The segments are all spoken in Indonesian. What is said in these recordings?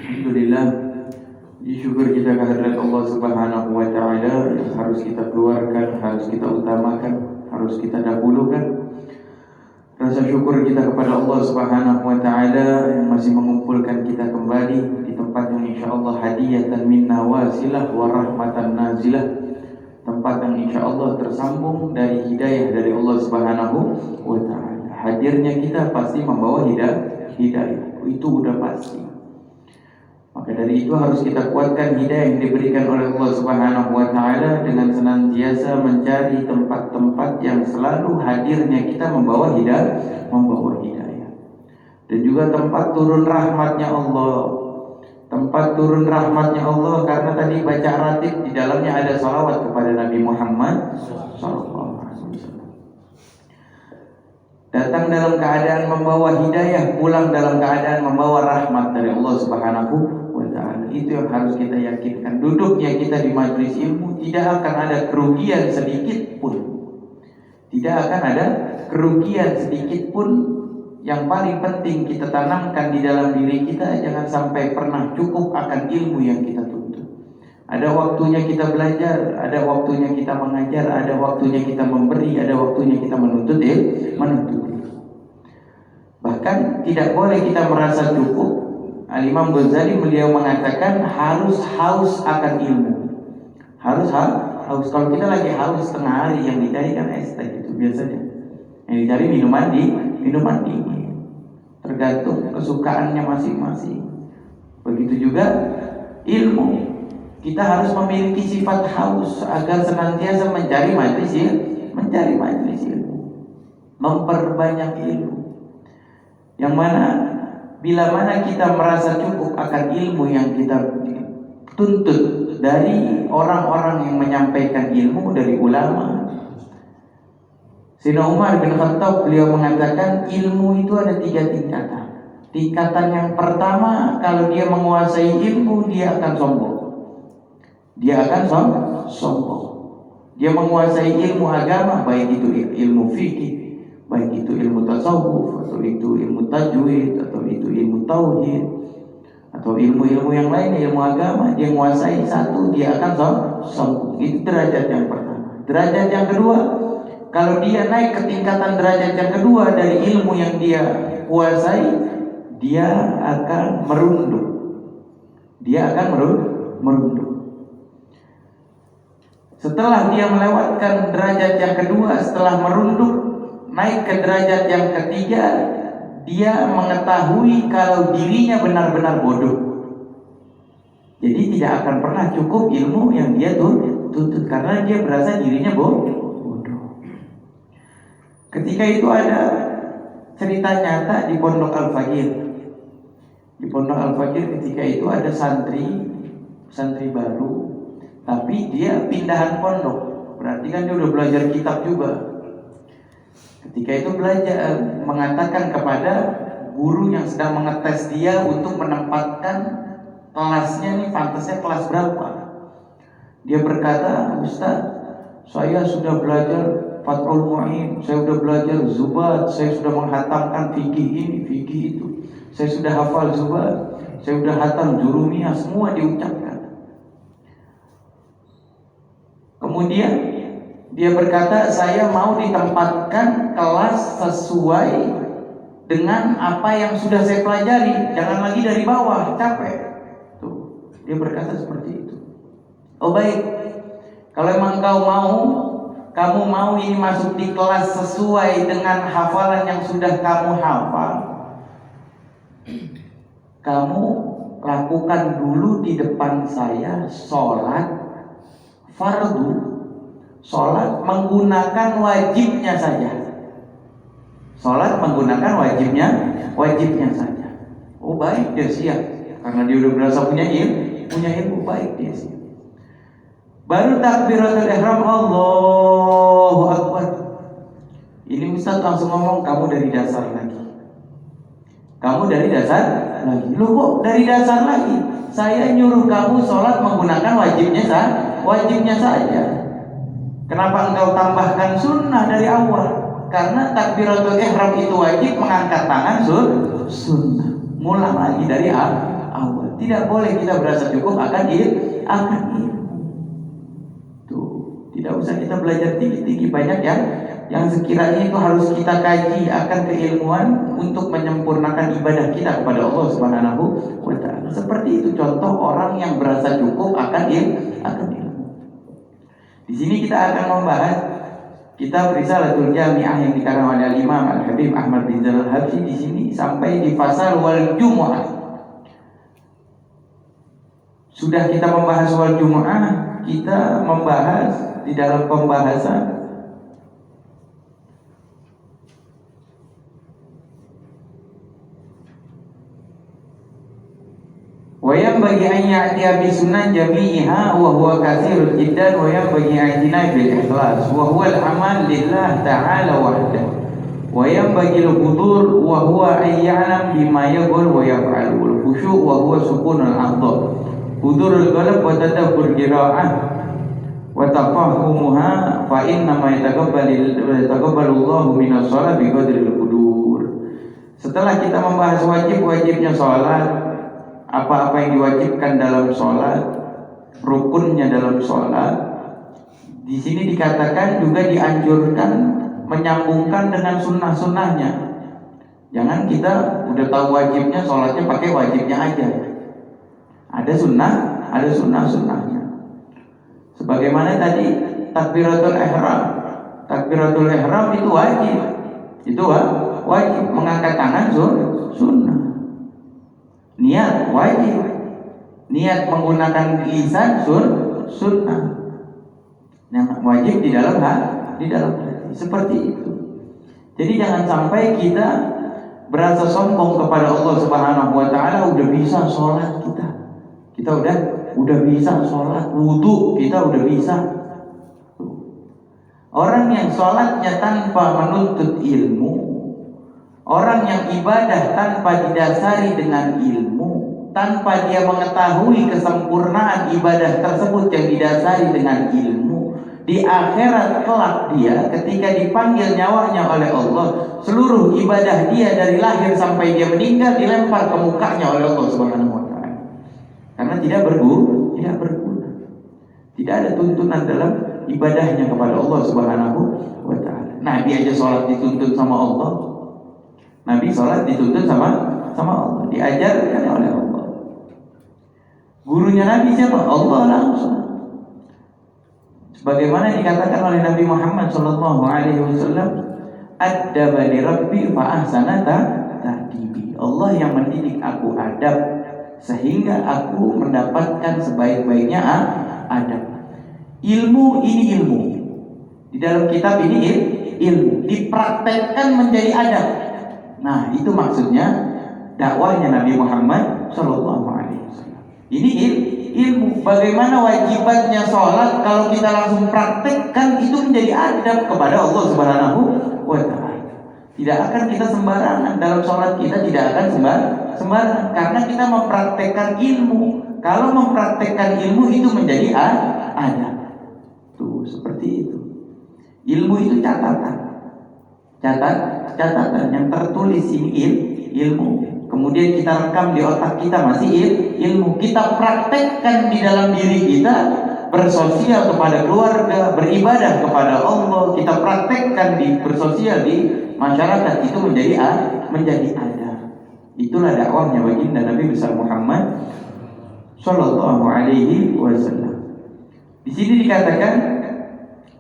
Alhamdulillah, syukur kita kehadirat Allah Subhanahu wa taala yang harus kita keluarkan, harus kita utamakan, harus kita dahulukan. Rasa syukur kita kepada Allah Subhanahu wa taala yang masih mengumpulkan kita kembali di tempat yang insyaallah hadiyatan minna wasilah wa rahmatan nazilah. Tempat yang insyaallah tersambung dari hidayah dari Allah Subhanahu wa taala. Hadirnya kita pasti membawa hidayah. Itu udah pasti. Maka dari itu harus kita kuatkan hidayah yang diberikan oleh Allah Subhanahu wa taala dengan senantiasa mencari tempat-tempat yang selalu hadirnya kita membawa hidayah. Dan juga tempat turun rahmatnya Allah. Tempat turun rahmatnya Allah karena tadi baca ratib di dalamnya ada salawat kepada Nabi Muhammad sallallahu alaihi wasallam. Datang dalam keadaan membawa hidayah, pulang dalam keadaan membawa rahmat dari Allah Subhanahu wa taala. Itu yang harus kita yakinkan. Duduknya kita di majelis ilmu tidak akan ada kerugian sedikit pun. Tidak akan ada kerugian sedikit pun. Yang paling penting kita tanamkan di dalam diri kita, jangan sampai pernah cukup akan ilmu yang kita tuntut. Ada waktunya kita belajar, ada waktunya kita mengajar, ada waktunya kita memberi, ada waktunya kita menuntut ilmu. Bahkan tidak boleh kita merasa cukup. Al-Imam Ghazali beliau mengatakan harus haus akan ilmu. Harus haus. Kalau kita lagi haus setengah hari, yang dicari kan es teh itu biasanya. Yang dicari minuman dingin. Tergantung kesukaannya masing-masing. Begitu juga ilmu. Kita harus memiliki sifat haus agar senantiasa mencari majelis ilmu, memperbanyak ilmu. Yang mana bila mana kita merasa cukup akan ilmu yang kita tuntut dari orang-orang yang menyampaikan ilmu, dari ulama. Sayyidina Umar bin Khattab beliau mengatakan ilmu itu ada 3 tingkatan. Tingkatan yang pertama, kalau dia menguasai ilmu, dia akan sombong. Dia akan sombong. Dia menguasai ilmu agama, baik itu ilmu fikih, baik itu ilmu tasawuf, atau itu ilmu tajwid, atau itu ilmu tauhid, atau ilmu-ilmu yang lain, ilmu agama. Dia menguasai satu, dia akan sombong. Itu derajat yang pertama. Derajat yang kedua, kalau dia naik ke tingkatan derajat yang kedua dari ilmu yang dia kuasai, dia akan merunduk. Dia akan merunduk. Setelah dia melewatkan derajat yang kedua, setelah merunduk naik ke derajat yang ketiga, dia mengetahui kalau dirinya benar-benar bodoh. Jadi tidak akan pernah cukup ilmu yang dia tuntut, karena dia berasa dirinya bodoh. Ketika itu ada cerita nyata di Pondok Al-Faqir. Di Pondok Al-Faqir ketika itu ada santri baru, tapi dia pindahan pondok. Berarti kan dia udah belajar kitab juga. Ketika itu belajar mengatakan kepada guru yang sedang mengetes dia untuk menempatkan kelasnya, nih pantasnya kelas berapa. Dia berkata, "Ustaz, saya sudah belajar Fathul Mu'in, saya sudah belajar Zubat, saya sudah menghatamkan fikih ini, fikih itu, saya sudah hafal Zubat, saya sudah hatam Jurumiyah," semua diucapkan. Kemudian dia berkata, "Saya mau ditempatkan kelas sesuai dengan apa yang sudah saya pelajari, jangan lagi dari bawah, capek." Tuh, dia berkata seperti itu. "Oh baik, kalau emang kamu mau ini masuk di kelas sesuai dengan hafalan yang sudah kamu hafal, kamu lakukan dulu di depan saya sholat fardu, sholat menggunakan wajibnya saja. Sholat menggunakan wajibnya saja." Oh baik, dia siap, karena dia udah berasa punya ilmu, baik dia siap. Baru takbiratul ihram, Allahu Akbar. Ini Ustaz langsung ngomong, "Kamu dari dasar lagi. Kamu dari dasar lagi." Loh kok dari dasar lagi? Saya nyuruh kamu sholat menggunakan wajibnya saja. Kenapa engkau tambahkan sunnah dari awal? Karena takbiratul ihram itu wajib, mengangkat tangan sunnah. Ngulang lagi dari awal. Tidak boleh kita berasa cukup akan ilmu. Tuh, tidak usah kita belajar tinggi-tinggi, banyak yang sekiranya itu harus kita kaji akan keilmuan untuk menyempurnakan ibadah kita kepada Allah Subhanahu wa ta'ala. Seperti itu contoh orang yang berasa cukup akan ilmu. Di sini kita akan membahas kitab Risalatul Jami'ah yang dikarang oleh Imam Al-Habib Ahmad bin Jalal Habsyi. Di sini sampai di fasal wal Jumu'ah. Sudah kita membahas wal Jumu'ah, kita membahas di dalam pembahasan wayam bagi ayatiya bi sunan jami'iha wa huwa katsirun jiddan wayam bagi ayatina bil ikhlas wa huwa al-amal lillah ta'ala wahdahu wayam bagi al-hudur wa huwa ayyalam bima yaqul wa yaf'al wal khusyu' wa huwa sukunul a'dha hudurul qalb wa tadabbur qira'ah wa tafahumuha fa inna ma yataqabbalullahu minas sholati bi qadril hudur. Setelah kita membahas wajibnya sholat, apa-apa yang diwajibkan dalam sholat, rukunnya dalam sholat, di sini dikatakan juga dianjurkan menyambungkan dengan sunnah-sunnahnya. Jangan kita udah tahu wajibnya, sholatnya pakai wajibnya aja. Ada sunnah-sunnahnya. Sebagaimana tadi takbiratul ihram. Takbiratul ihram itu wajib. Itu wajib, mengangkat tangan sunnah. Niat wajib. Niat menggunakan lisan sunnah. Yang wajib di dalam hati. Seperti itu. Jadi jangan sampai kita berasa sombong kepada Allah Subhanahu wa taala, udah bisa sholat kita. Kita udah bisa sholat, wudu kita udah bisa. Orang yang sholatnya tanpa menuntut ilmu, orang yang ibadah tanpa didasari dengan ilmu, tanpa dia mengetahui kesempurnaan ibadah tersebut yang didasari dengan ilmu, di akhirat kelak dia ketika dipanggil nyawanya oleh Allah, seluruh ibadah dia dari lahir sampai dia meninggal dilempar ke mukanya oleh Allah Subhanahu wa taala. Karena tidak berguna. Tidak ada tuntunan dalam ibadahnya kepada Allah Subhanahu wa taala. Nabi aja sholat dituntut sama Allah. Nabi sholat dituntut sama Allah, diajarkan oleh Allah. Gurunya Nabi siapa? Allah langsung. Sebagaimana dikatakan oleh Nabi Muhammad sallallahu alaihi wasallam, "Addabani Rabbi fa ahsana ta'dibi." Allah yang mendidik aku adab sehingga aku mendapatkan sebaik-baiknya adab. Ilmu ini ilmu. Di dalam kitab ini ilmu dipraktekkan menjadi adab. Nah, itu maksudnya dakwahnya Nabi Muhammad sallallahu alaihi wasallam. Ini ilmu. Bagaimana wajibatnya sholat, kalau kita langsung praktekkan itu menjadi adab kepada Allah Subhanahu wa taala. Tidak akan kita sembarangan dalam sholat kita, tidak akan sembarangan karena kita mempraktekkan ilmu. Kalau mempraktekkan ilmu itu menjadi adab. Tuh, seperti itu. Ilmu itu catatan yang tertulis ini ilmu. Kemudian kita rekam di otak kita masih ilmu. Kita praktekkan di dalam diri kita, bersosial kepada keluarga, beribadah kepada Allah. Kita praktekkan bersosial di masyarakat, itu menjadi ada. Itulah dakwahnya baginda Nabi besar Muhammad sallallahu alaihi wasallam. Di sini dikatakan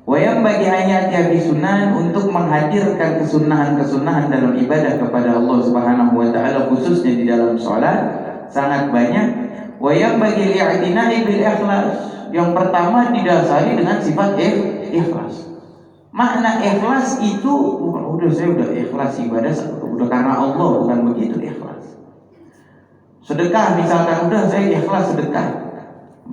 wayam bagi ayat sunan, untuk menghadirkan kesunahan dalam ibadah kepada Allah Subhanahu wa taala, khususnya di dalam sholat sangat banyak. Wayam bagi li'tina'i bil ikhlas, yang pertama didasari dengan sifat ikhlas. Makna ikhlas itu saya udah ikhlas ibadah udah karena Allah, bukan begitu ikhlas. Sedekah misalkan, udah saya ikhlas sedekah.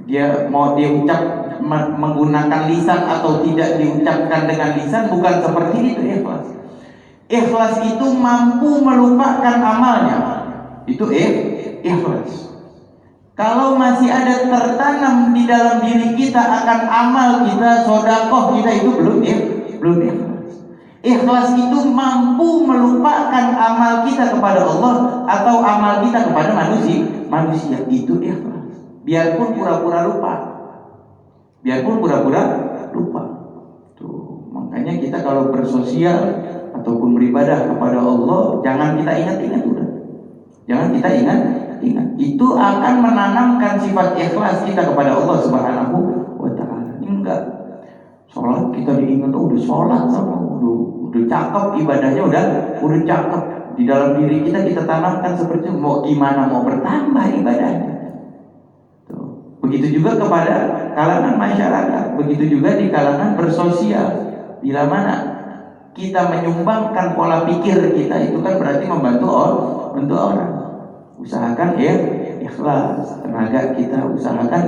Dia mau diucap menggunakan lisan atau tidak diucapkan dengan lisan, bukan seperti itu ikhlas. Ikhlas itu mampu melupakan amalnya. Itu ikhlas. Kalau masih ada tertanam di dalam diri kita akan amal kita, sedekah kita, itu belum ikhlas. Ikhlas itu mampu melupakan amal kita kepada Allah atau amal kita kepada manusia. Itu ikhlas. Biarpun pura-pura lupa. Tuh, makanya kita kalau bersosial ataupun beribadah kepada Allah, jangan kita ingat-ingat udah. Jangan kita ingat. Itu akan menanamkan sifat ikhlas kita kepada Allah Subhanahu wa taala. Enggak. Sholat kita diingat, udah sholat sama udah cakep ibadahnya, udah cakep. Di dalam diri kita tanamkan seperti itu. Mau gimana mau bertambah ibadahnya. Begitu juga kepada kalangan masyarakat, begitu juga di kalangan bersosial. Bila mana kita menyumbangkan pola pikir kita, itu kan berarti membantu orang. Usahakan ikhlas, tenaga kita usahakan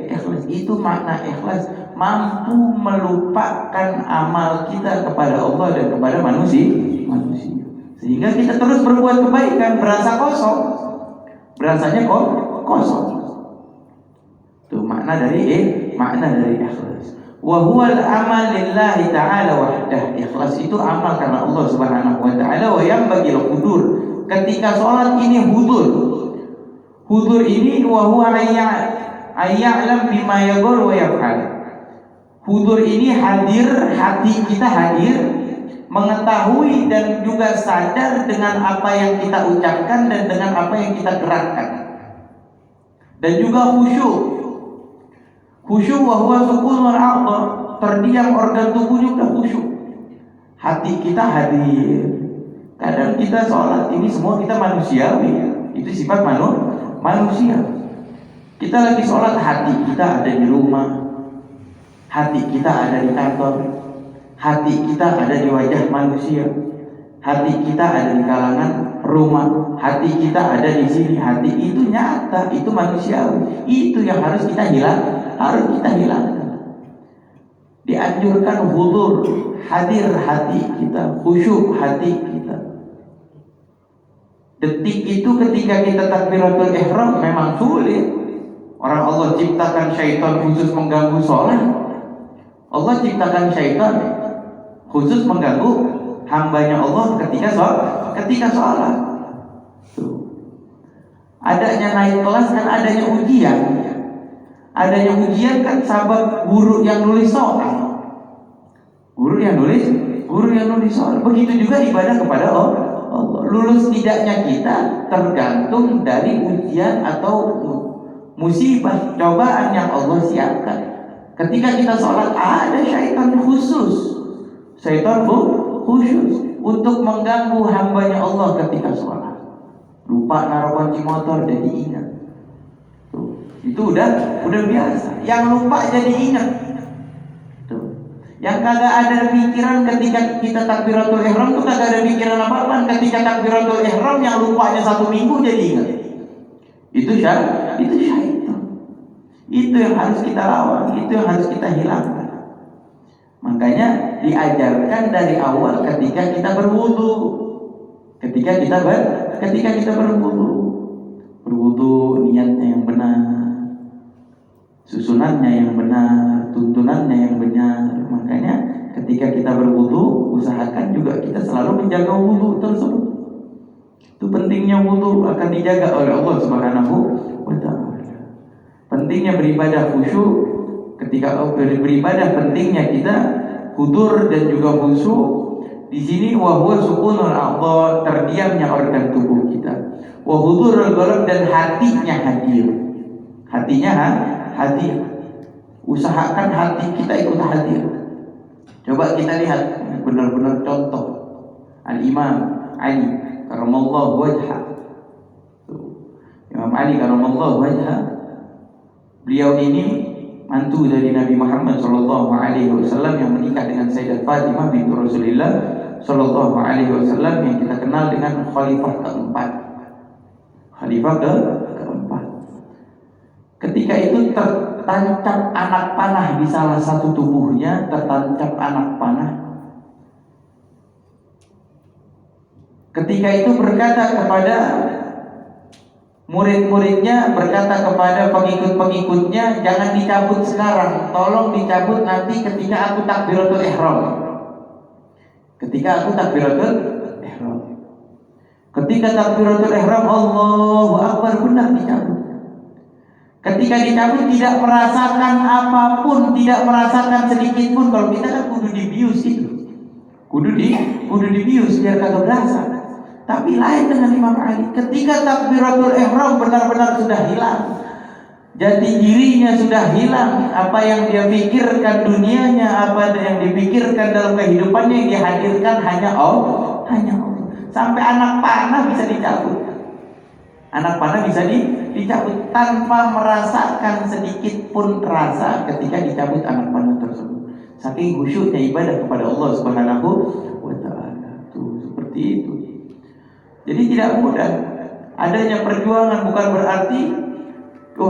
ikhlas. Itu makna ikhlas, mampu melupakan amal kita kepada Allah dan kepada manusia. Sehingga kita terus berbuat kebaikan, berasa kosong. Berasanya kosong. Itu makna dari ikhlas. Wa huwal amal lillahi ta'ala wahdah. Ikhlas itu amal karena Allah Subhanahu wa taala. Wa yang bagi hudur. Ketika sholat ini hudur. Hudur ini wa huwa ayya'lam bima yaqul wa yaf'al. Hudur ini hadir, hati kita hadir, mengetahui dan juga sadar dengan apa yang kita ucapkan dan dengan apa yang kita gerakkan. Dan juga khusyuk. Khusyuk wa huwa sukunul a'dha, terdiam organ tubuhnya udah khusyuk. Hati kita hadir. Kadang kita sholat ini semua kita manusiawi, itu sifat manusia. Kita lagi sholat, hati kita ada di rumah, hati kita ada di kantor, hati kita ada di wajah manusia, hati kita ada di kalangan rumah, hati kita ada di sini. Hati itu nyata, itu manusiawi, itu yang harus kita hilangkan. Dianjurkan hudur, hadir hati kita, khusyuk hati kita. Detik itu ketika kita takbiratul ihram memang sulit. Orang Allah ciptakan syaitan khusus mengganggu sholat. Allah ciptakan syaitan khusus mengganggu hambanya Allah ketika sholat. Tuh. Adanya naik kelas kan adanya ujian. Adanya ujian kan sabab guru yang nulis soal. Guru yang nulis soal. Begitu juga ibadah kepada Allah. Lulus tidaknya kita tergantung dari ujian atau musibah, cobaan yang Allah siapkan. Ketika kita sholat ada syaitan khusus untuk mengganggu hambanya Allah ketika sholat. Lupa naruh kunci motor jadi ingat. Tuh, itu udah biasa. Yang lupa jadi ingat. Tuh. Yang kagak ada pikiran ketika kita takbiratul ihram tuh kagak ada pikiran apa-apa. Ketika takbiratul ihram yang lupanya 1 minggu jadi ingat. Itu syaitan. Itu yang harus kita lawan, itu yang harus kita hilangkan. Makanya diajarkan dari awal ketika kita berwudu. Ketika kita berwudu niatnya yang benar, susunannya yang benar, tuntunannya yang benar. Makanya ketika kita berwudu, usahakan juga kita selalu menjaga wudu tersebut. Itu pentingnya wudu akan dijaga oleh Allah Subhanahu wa ta'ala. Pentingnya beribadah khusyuk. Ketika beribadah pentingnya kita hudur dan juga khusyuk. Di sini wa huwa sukunul a'dha, terdiamnya organ tubuh kita. Wa hudurul qalb, dan hatinya hadir. Hatinya hadir. Usahakan hati kita ikut hadir. Coba kita lihat benar-benar contoh Al-Imam Ali karamallahu wajhah. Imam Ali karamallahu wajhah, beliau ini mantu dari Nabi Muhammad sallallahu alaihi wasallam yang menikah dengan Sayyidah Fatimah binti Rasulullah sallallahu alaihi wasallam yang kita kenal dengan khalifah keempat. Ketika itu tertancap anak panah di salah satu tubuhnya, tertancap anak panah. Ketika itu berkata kepada murid-muridnya, berkata kepada pengikut-pengikutnya, jangan dicabut sekarang, tolong dicabut nanti ketika aku takbiratul ihram. Ketika takbiratul ihram, Allahu Akbar, benar dicabut. Ketika dicabut tidak merasakan apapun, tidak merasakan sedikit pun. Kalau kita kan kudu dibius itu, kudu dibius biar kagak berasa. Tapi lain dengan Imam Ali. Ketika takbiratul ihram benar-benar sudah hilang, jati dirinya sudah hilang. Apa yang dia pikirkan dunianya, apa yang dipikirkan dalam kehidupannya, yang dihadirkan hanya Allah. Sampai anak panah bisa dicabut. Anak panah bisa dicabut tanpa merasakan sedikit pun rasa ketika dicabut anak panah tersebut. Saking khusyuknya ibadah kepada Allah Subhanahu wa ta'ala. Tuh, seperti itu. Jadi tidak mudah. Adanya perjuangan bukan berarti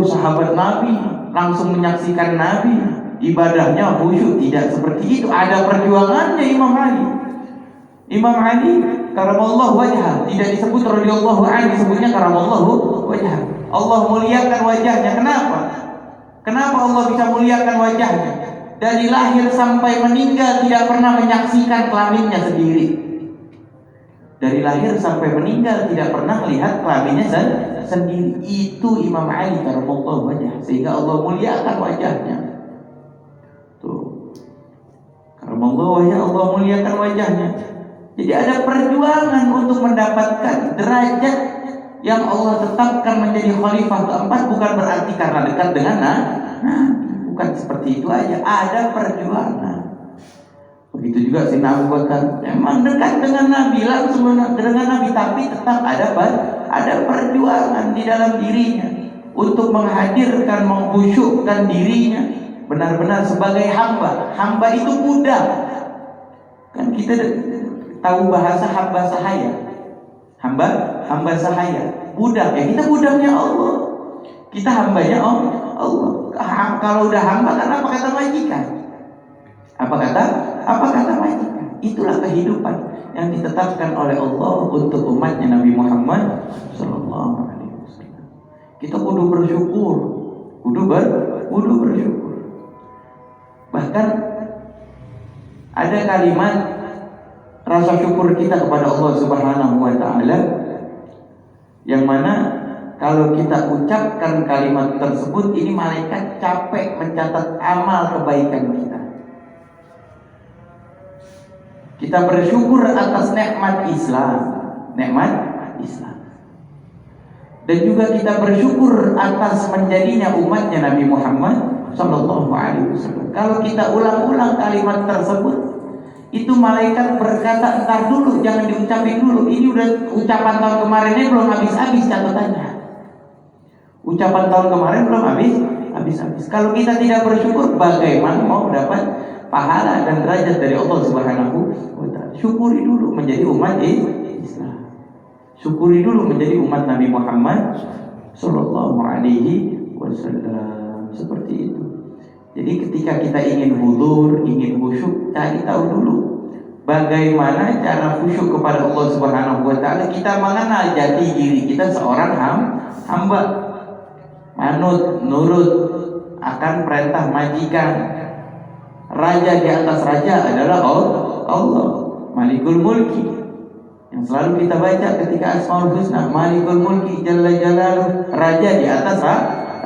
sahabat Nabi langsung menyaksikan Nabi ibadahnya khusyuk. Tidak seperti itu. Ada perjuangannya Imam Ali karamallahu wajhah. Tidak disebut radhiyallahu anhu, disebutnya karamallahu wajhah. Allah muliakan wajahnya. Kenapa Allah bisa muliakan wajahnya? Dari lahir sampai meninggal tidak pernah menyaksikan kelaminnya sendiri. Dari lahir sampai meninggal tidak pernah melihat kelaminnya sendiri. Itu Imam Ali karamallahu wajhah, sehingga Allah muliakan wajahnya. Tuh, karamallahu wajhah, Allah muliakan wajahnya. Jadi ada perjuangan untuk mendapatkan derajat yang Allah tetapkan menjadi khalifah keempat. Bukan berarti karena dekat dengan bukan seperti itu aja. Ada perjuangan. Begitu juga Sayyidina Abu Bakar, memang dekat dengan Nabi, langsung dengan Nabi, tapi tetap ada perjuangan di dalam dirinya untuk menghadirkan, mengkhusyukkan dirinya benar-benar sebagai hamba. Hamba itu budak. Kan kita tahu bahasa hamba sahaya. Hamba sahaya. Budak ya, kita budaknya Allah. Kita hambanya Allah. Kalau udah hamba kan apa kata majikan? Apa kata majikan? Itulah kehidupan yang ditetapkan oleh Allah untuk umatnya Nabi Muhammad sallallahu alaihi wasallam. Kita kudu bersyukur, kudu bersyukur. Bahkan ada kalimat rasa syukur kita kepada Allah Subhanahu wa taala yang mana kalau kita ucapkan kalimat tersebut, ini malaikat capek mencatat amal kebaikan kita. Kita bersyukur atas nikmat Islam. Dan juga kita bersyukur atas menjadinya umatnya Nabi Muhammad sallallahu alaihi wasallam. Kalau kita ulang-ulang kalimat tersebut, itu malaikat berkata, entar dulu, jangan diucapin dulu. Ini udah ucapan tahun kemarinnya belum habis-habis catatannya. Ucapan tahun kemarin belum habis-habis. Kalau kita tidak bersyukur, bagaimana mau dapat pahala dan derajat dari Allah Subhanahu wa taala? Syukuri dulu menjadi umat Islam. Syukuri dulu menjadi umat Nabi Muhammad sallallahu alaihi wasallam. Seperti itu. Jadi ketika kita ingin hudur, ingin khusyuk, cari tahu dulu bagaimana cara khusyuk kepada Allah Subhanahu wa taala. Kita mengenal jati diri kita seorang hamba. Manut, nurut akan perintah majikan. Raja di atas raja adalah Allah, Malikul Mulki, yang selalu kita baca ketika Asmaul Husna. Malikul Mulki Jalla Jalaluh, raja di atas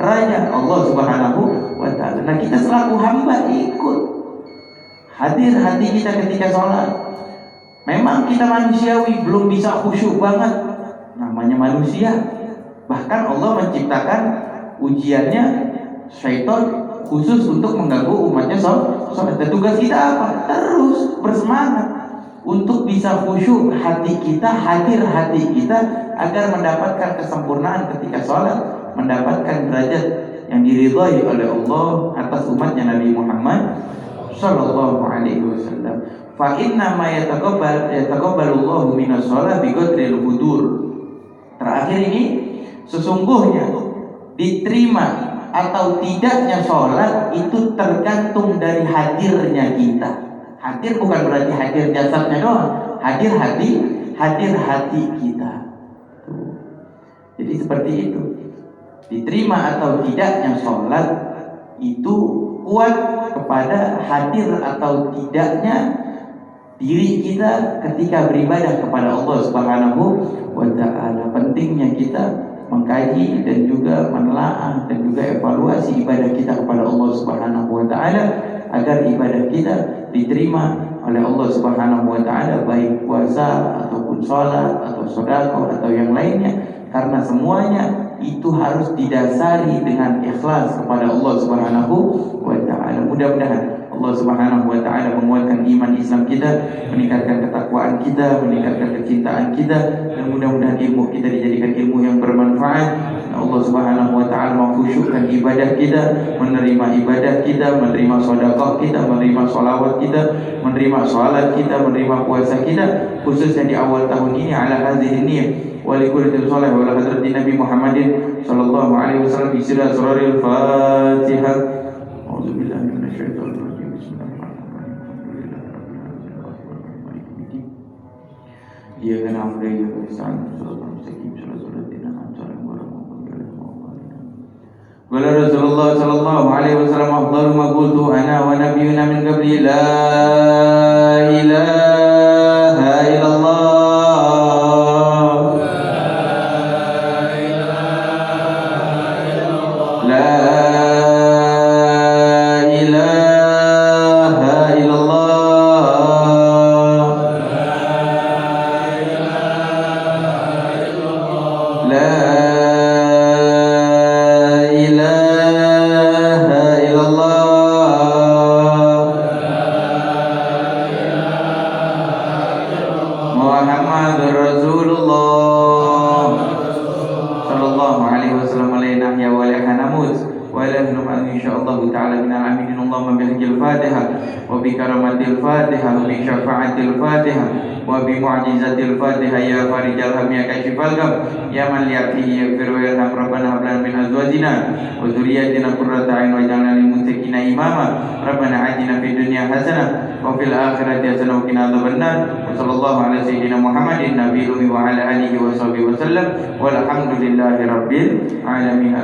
raja, Allah Subhanahu wa ta'ala. Nah, kita selaku hamba ikut hadir hati kita ketika sholat. Memang kita manusiawi, belum bisa khusyuk banget, namanya manusia. Bahkan Allah menciptakan ujiannya syaitan khusus untuk mengganggu umatnya sholat. Dan tugas kita apa? Terus bersemangat untuk bisa khusyuk hati kita, hadir hati kita, agar mendapatkan kesempurnaan ketika sholat, mendapatkan derajat yang diridhai oleh Allah atas umatnya Nabi Muhammad sallallahu alaihi wasallam. Fa inna ma yataqabbalullahu minas shalah biqadril hudur. Terakhir ini, sesungguhnya diterima atau tidaknya sholat itu tergantung dari hadirnya kita. Hadir bukan berarti hadir jasadnya doang, hadir hati kita. Jadi seperti itu. Diterima atau tidaknya sholat itu kuat kepada hadir atau tidaknya diri kita ketika beribadah kepada Allah Subhanahu wa ta'ala. Pentingnya kita mengkaji dan juga menelaah dan juga evaluasi ibadah kita kepada Allah Subhanahu wa ta'ala, agar ibadah kita diterima oleh Allah Subhanahu wa ta'ala, baik puasa ataupun sholat atau sedekah atau yang lainnya, karena semuanya itu harus didasari dengan ikhlas kepada Allah Subhanahu wa ta'ala. Mudah-mudahan Allah Subhanahu wa ta'ala menguatkan iman Islam kita, meningkatkan ketakwaan kita, meningkatkan kecintaan kita, dan mudah-mudahan ilmu kita dijadikan ilmu yang bermanfaat. Allah Subhanahu wa ta'ala mengkhusyukkan ibadah kita, menerima ibadah kita, menerima sedekah kita, menerima sholawat kita, menerima sholat kita, menerima puasa kita, khususnya di awal tahun ini ala hadhihi niyyah wa li kulli sholih wa ala hadratin Nabi Muhammadin sallallahu alaihi wasallam bi sirril Fatihah. A'udzubillahi minasyaitonir rajim. Iya kan amri ya Ustaz sallallahu alaihi wasallam. Qala Rasulullah sallallahu alaihi wasallam, afdalu ma qultu ana wa nabiyyuna min qabli la ilaha illallah. العالمين آمين. اللهم بحق الفاتحة وبكرامة الفاتحة وبشفاعة الفاتحة وبمعجزة الفاتحة يا فارج الهم يا كاشف الغم يا من ليأتيه يغفر ويرحم. ربنا هب لنا من أزواجنا وذرياتنا قرة أعين واجعلنا للمتقين إماما. ربنا آتنا في الدنيا حسنة وفي الآخرة حسنة وقنا عذاب النار. وصلى الله على سيدنا محمد النبي وعلى آله وصحبه وسلم والحمد لله رب العالمين.